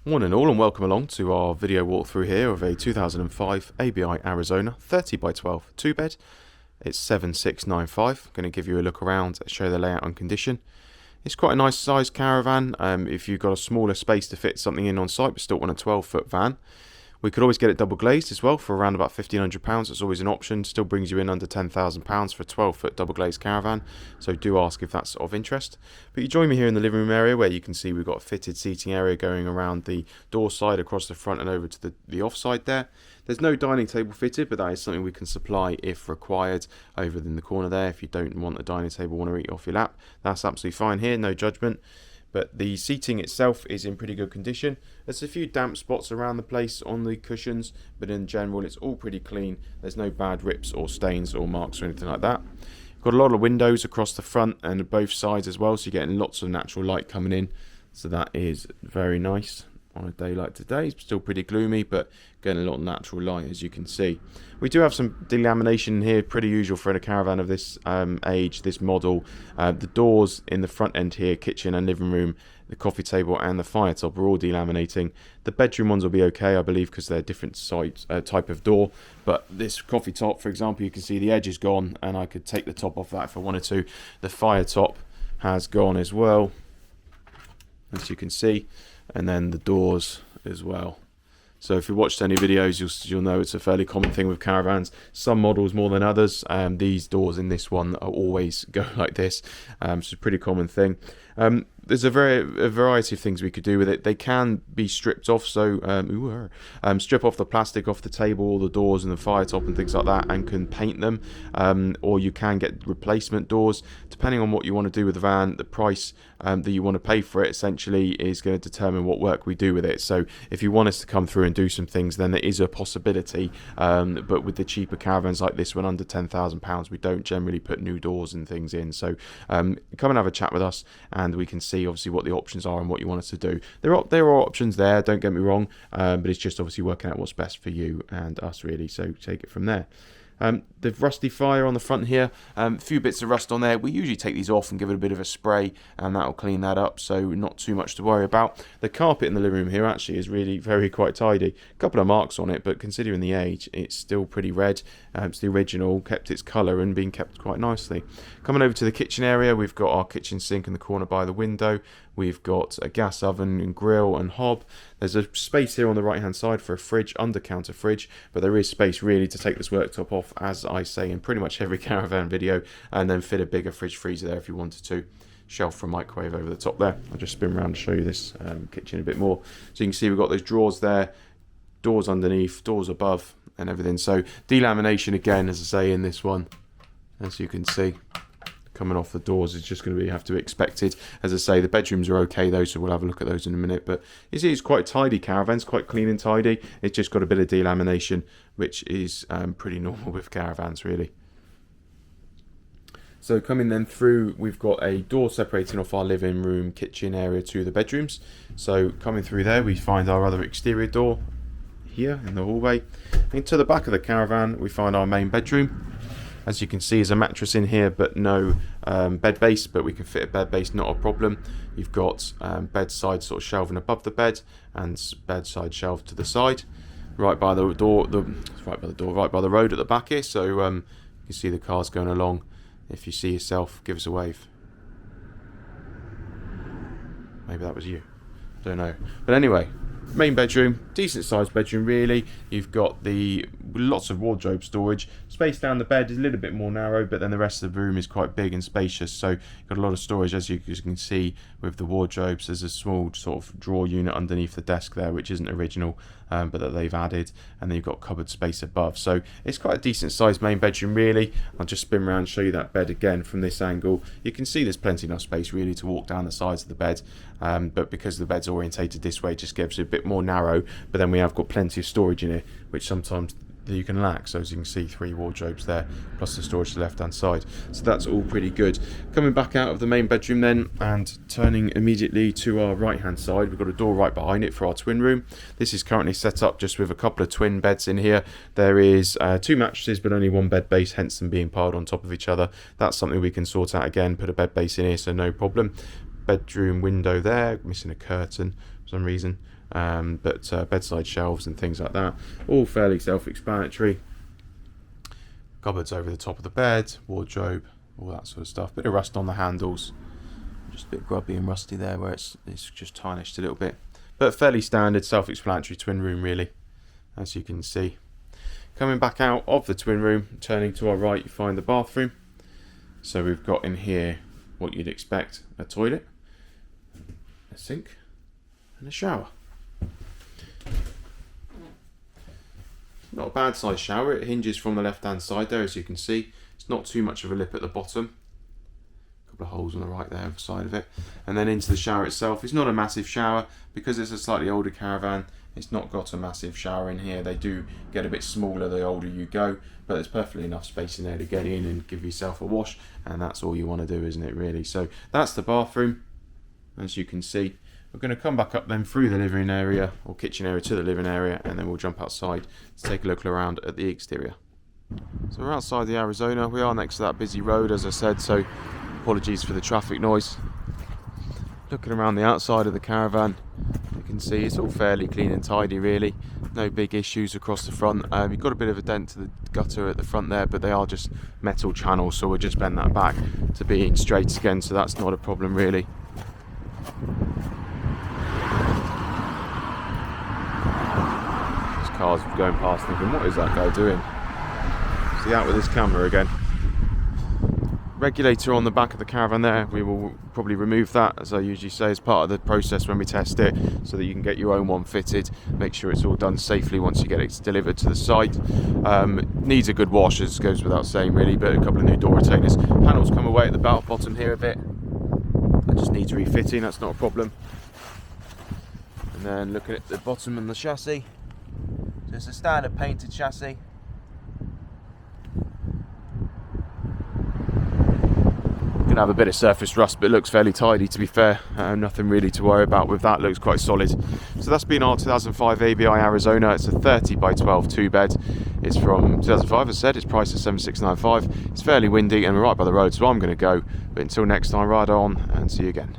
Morning all and welcome along to our video walkthrough here of a 2005 ABI Arizona 30 by 12 2 bed. It's 7695. Going to give you a look around, show the layout and condition. It's quite a nice sized caravan if you've got a smaller space to fit something in on site but still want a 12-foot van. We could always get it double glazed as well for around about £1,500. It's always an option. Still brings you in under £10,000 for a 12-foot double glazed caravan. So do ask if that's of interest. But you join me here in the living room area where you can see we've got a fitted seating area going around the door side across the front and over to the offside there. There's no dining table fitted, but that is something we can supply if required over in the corner there. If you don't want a dining table, want to eat off your lap, that's absolutely fine here, no judgment. But the seating itself is in pretty good condition. There's a few damp spots around the place on the cushions, but in general it's all pretty clean. There's no bad rips or stains or marks or anything like that. Got a lot of windows across the front and both sides as well, so you're getting lots of natural light coming in. So that is very nice on a day like today. It's still pretty gloomy, but getting a lot of natural light, as you can see. We do have some delamination here, pretty usual for a caravan of this age, this model. The doors in the front end here, kitchen and living room, the coffee table and the fire top are all delaminating. The bedroom ones will be okay, I believe, because they're different type of door. But this coffee top, for example, you can see the edge is gone, and I could take the top off that if I wanted to. The fire top has gone as well, as you can see, and then the doors as well. So if you watched any videos, you'll know it's a fairly common thing with caravans. Some models more than others. These doors in this one are always go like this. It's a pretty common thing. There's a variety of things we could do with it. They can be stripped off, so strip off the plastic off the table, all the doors and the fire top and things like that, and can paint them. Or you can get replacement doors. Depending on what you want to do with the van, the price that you want to pay for it essentially is going to determine what work we do with it. So if you want us to come through and do some things, then there is a possibility. But with the cheaper caravans like this one, under £10,000, we don't generally put new doors and things in. So come and have a chat with us, and we can see obviously what the options are and what you want us to do. There are options there, don't get me wrong, but it's just obviously working out what's best for you and us really, so take it from there. The rusty fire on the front here, a few bits of rust on there. We usually take these off and give it a bit of a spray, and that'll clean that up, so not too much to worry about. The carpet in the living room here actually is really quite tidy. A couple of marks on it, but considering the age, it's still pretty red. It's the original, kept its colour and been kept quite nicely. Coming over to the kitchen area, we've got our kitchen sink in the corner by the window. We've got a gas oven and grill and hob. There's a space here on the right hand side for a fridge, under counter fridge, but there is space really to take this worktop off, as I say in pretty much every caravan video, and then fit a bigger fridge freezer there if you wanted to. Shelf for a microwave over the top there. I'll just spin around to show you this kitchen a bit more. So you can see we've got those drawers there, doors underneath, doors above and everything. So delamination again, as I say in this one, as you can see. Coming off the doors is just going to have to be expected. As I say, the bedrooms are okay though, so we'll have a look at those in a minute. But you see, it's quite tidy caravans, quite clean and tidy. It's just got a bit of delamination, which is pretty normal with caravans really. So coming then through, we've got a door separating off our living room, kitchen area to the bedrooms. So coming through there, we find our other exterior door here in the hallway. And to the back of the caravan, we find our main bedroom. As you can see, there's a mattress in here, but no bed base, but we can fit a bed base, not a problem. You've got bedside sort of shelving above the bed and bedside shelf to the side, right by the door, right by the road at the back here. So you can see the cars going along. If you see yourself, give us a wave. Maybe that was you. Don't know. But anyway, main bedroom, decent sized bedroom really. You've got lots of wardrobe storage. Space down the bed is a little bit more narrow, but then the rest of the room is quite big and spacious. So you've got a lot of storage, as you can see with the wardrobes. There's a small sort of drawer unit underneath the desk there, which isn't original, but that they've added. And then you've got cupboard space above. So it's quite a decent sized main bedroom really. I'll just spin around and show you that bed again from this angle. You can see there's plenty enough space really to walk down the sides of the bed. But because the bed's orientated this way, it just gives it a bit more narrow. But then we have got plenty of storage in it, which sometimes you can lack. So as you can see, 3 wardrobes there, plus the storage to the left hand side. So that's all pretty good. Coming back out of the main bedroom then, and turning immediately to our right hand side, we've got a door right behind it for our twin room. This is currently set up just with a couple of twin beds in here. There is 2 mattresses, but only 1 bed base, hence them being piled on top of each other. That's something we can sort out again, put a bed base in here, so no problem. Bedroom window there, missing a curtain for some reason. but bedside shelves and things like that, all fairly self-explanatory. Cupboards over the top of the bed, wardrobe, all that sort of stuff. Bit of rust on the handles, just a bit grubby and rusty there where it's just tarnished a little bit, but fairly standard self-explanatory twin room really, as you can see. Coming back out of the twin room, turning to our right, you find the bathroom. So we've got in here what you'd expect: a toilet, a sink and a shower. Not a bad sized shower. It hinges from the left hand side there, as you can see. It's not too much of a lip at the bottom. A couple of holes on the right there side of it. And then into the shower itself. It's not a massive shower because it's a slightly older Caravan. It's not got a massive shower in here. They do get a bit smaller the older you go, but there's perfectly enough space in there to get in and give yourself a wash, and that's all you want to do, isn't it really? So that's the bathroom, as you can see. We're going to come back up then through the living area or kitchen area to the living area, and then we'll jump outside to take a look around at the exterior. So we're outside the Arizona. We are next to that busy road, as I said, so apologies for the traffic noise. Looking around the outside of the Caravan, you can see it's all fairly clean and tidy really. No big issues across the front. You've got a bit of a dent to the gutter at the front there, but they are just metal channels, so we'll just bend that back to being straight again, so that's not a problem really. This car's going past thinking, what is that guy doing? Is he out with his camera again? Regulator on the back of the Caravan there, we will probably remove that, as I usually say, as part of the process when we test it, so that you can get your own one fitted. Make sure it's all done safely once you get it delivered to the site. Needs a good wash, as goes without saying really, but a couple of new door retainers. Panels come away at the bottom here a bit. That just needs refitting, that's not a problem. And then looking at the bottom and the chassis, so it's a standard painted chassis. Gonna have a bit of surface rust, but it looks fairly tidy to be fair. Nothing really to worry about with that, looks quite solid. So that's been our 2005 ABI Arizona. It's a 30 by 12 two bed. It's from 2005, as I said. It's priced at $7,695. It's fairly windy and we're right by the road, so I'm going to go. But until next time, ride on and see you again.